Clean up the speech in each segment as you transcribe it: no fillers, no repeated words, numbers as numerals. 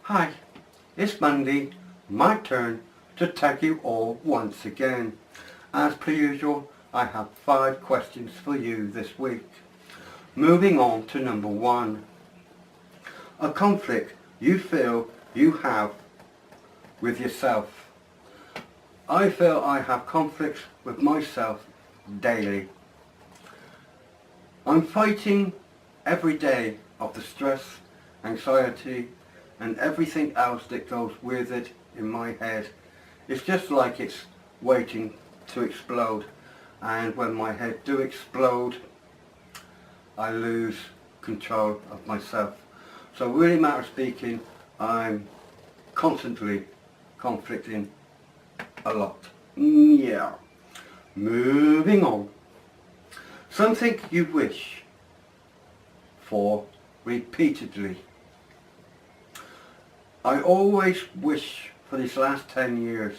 Hi, it's Monday, my turn to tag you all once again. As per usual, I have 5 questions for you this week. Moving on to number 1. A conflict you feel you have with yourself. I feel I have conflicts with myself daily. I'm fighting every day of the stress, anxiety and everything else that goes with it in my head. It's just like it's waiting to explode, and when my head do explode I lose control of myself. So really matter of speaking, I'm constantly conflicting a lot. Yeah. Moving on. Something you wish for repeatedly. I always wish for these last 10 years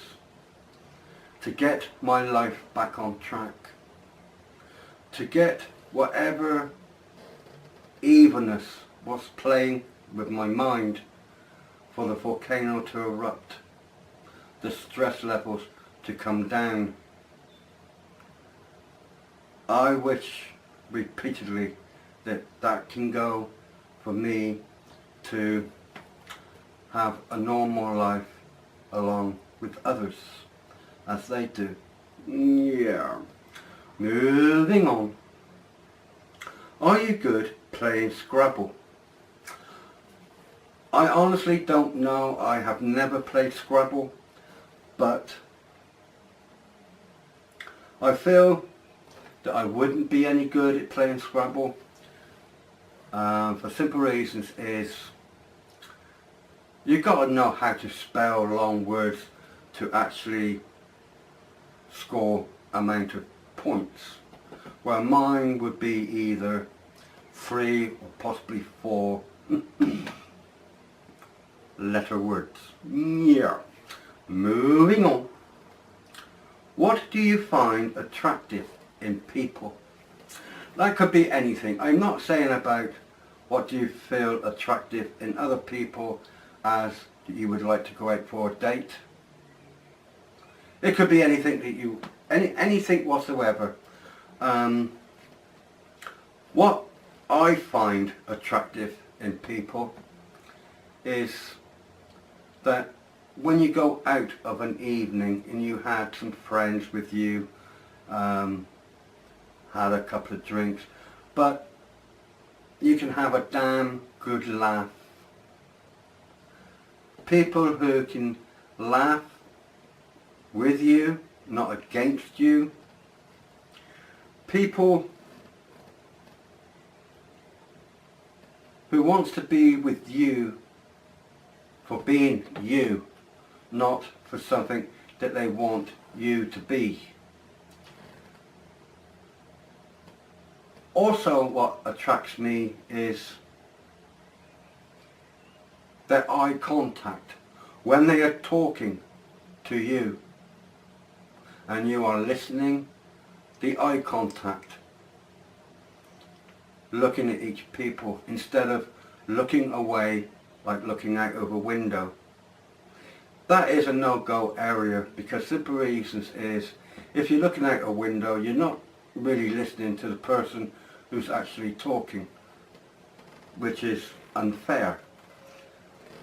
to get my life back on track, to get whatever evilness was playing with my mind, for the volcano to erupt, the stress levels to come down. I wish repeatedly that that can go for me to have a normal life along with others as they do. Yeah. Moving on. Are you good playing Scrabble? I honestly don't know. I have never played Scrabble, but I feel that I wouldn't be any good at playing Scrabble for simple reasons is you've got to know how to spell long words to actually score amount of points, where mine would be either 3 or possibly 4 letter words. Yeah. Moving on. What do you find attractive in people? That could be anything. I'm not saying about what do you feel attractive in other people as you would like to go out for a date. It could be anything that you, anything whatsoever. What I find attractive in people is that when you go out of an evening and you had some friends with you, had a couple of drinks, but you can have a damn good laugh. People who can laugh with you, not against you. People who wants to be with you for being you, not for something that they want you to be. Also, what attracts me is their eye contact when they are talking to you and you are listening. The eye contact, looking at each people instead of looking away like looking out of a window. That is a no-go area, because simple reasons is if you're looking out a window you're not really listening to the person who's actually talking, which is unfair.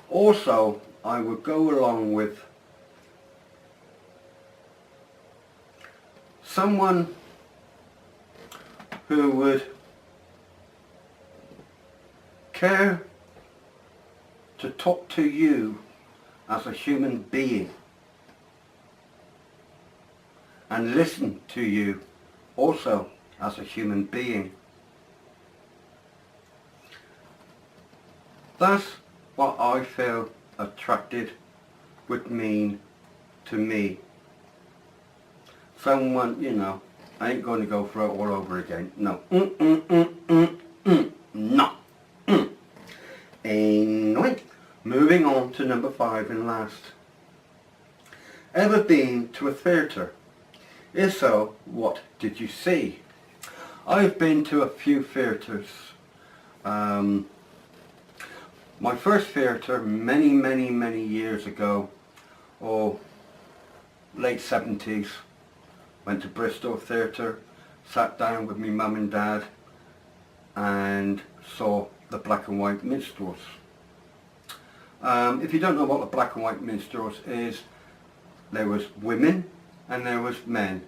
Also, I would go along with someone who would care to talk to you as a human being and listen to you also as a human being. That's what I feel attracted would mean to me. Someone, you know, I ain't going to go through it all over again. No. No. Anyway, moving on to number 5 and last. Ever been to a theatre? If so, what did you see? I've been to a few theatres. My first theatre many years ago, or late 70s, went to Bristol Theatre, sat down with my mum and dad and saw the black and white minstrels. If you don't know what the black and white minstrels is, there was women and there was men,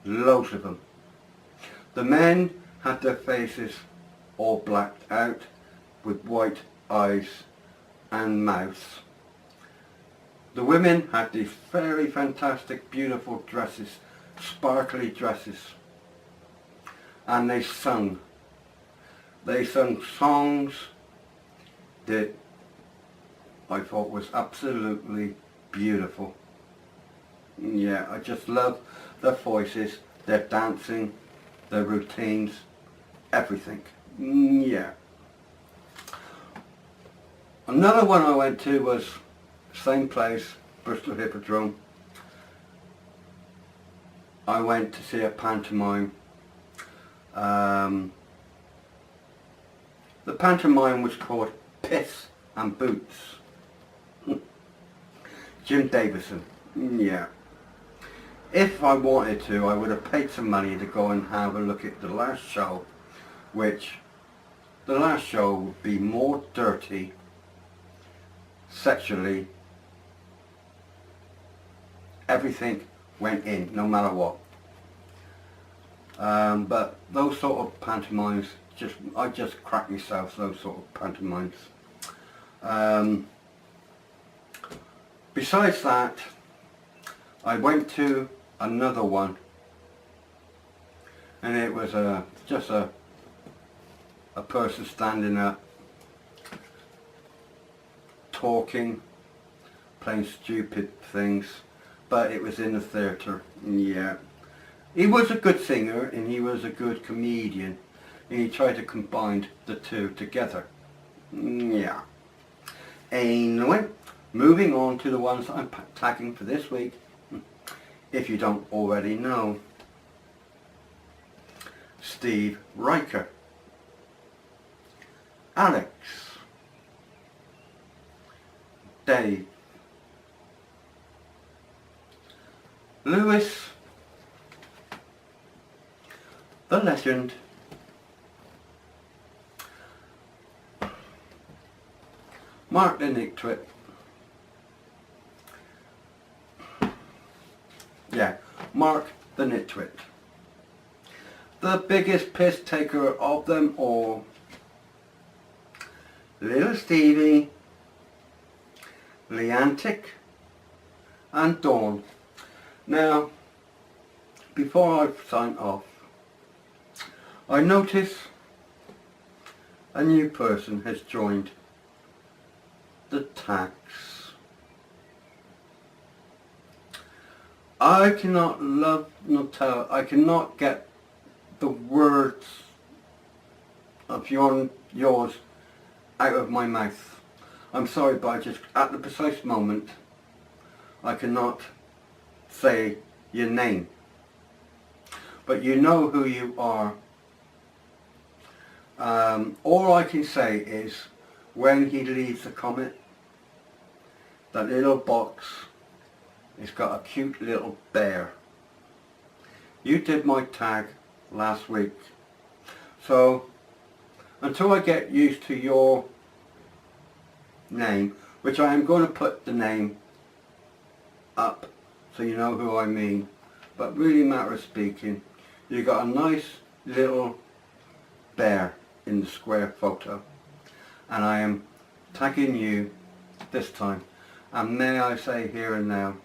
loads of them. The men had their faces all blacked out with white eyes and mouths. The women had these very fantastic, beautiful dresses, sparkly dresses, and they sung. They sung songs that I thought was absolutely beautiful. Yeah, I just love their voices, their dancing, their routines, everything. Yeah. Another one I went to was same place, Bristol Hippodrome. I went to see a pantomime. The pantomime was called Piss and Boots. Jim Davison. Yeah. If I wanted to, I would have paid some money to go and have a look at the last show, which the last show would be more dirty, sexually, everything went in, no matter what. But those sort of pantomimes, I just crack myself, those sort of pantomimes. Besides that, I went to another one, and it was just a person standing up, talking, playing stupid things, but it was in the theatre. Yeah. He was a good singer and he was a good comedian, and he tried to combine the two together. Yeah. Anyway, moving on to the ones I'm tagging for this week, if you don't already know. Steve Riker, Alex, Dave, Lewis, the legend, Mark the Nitwit. Yeah, Mark the Nitwit. The biggest piss taker of them all. Little Stevie, Leantic and Dawn. Now, before I sign off, I notice a new person has joined the tags. I cannot I cannot get the words of yours out of my mouth. I'm sorry, but I just, at the precise moment, I cannot say your name. But you know who you are. All I can say is, when he leaves a comment, that little box, it's got a cute little bear. You did my tag last week, so until I get used to your name, which I am going to put the name up so you know who I mean, but really, matter of speaking, you got a nice little bear in the square photo, and I am tagging you this time. And may I say here and now,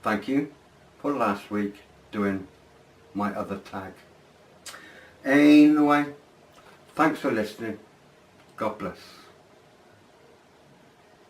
thank you for last week doing my other tag. Anyway, thanks for listening. God bless.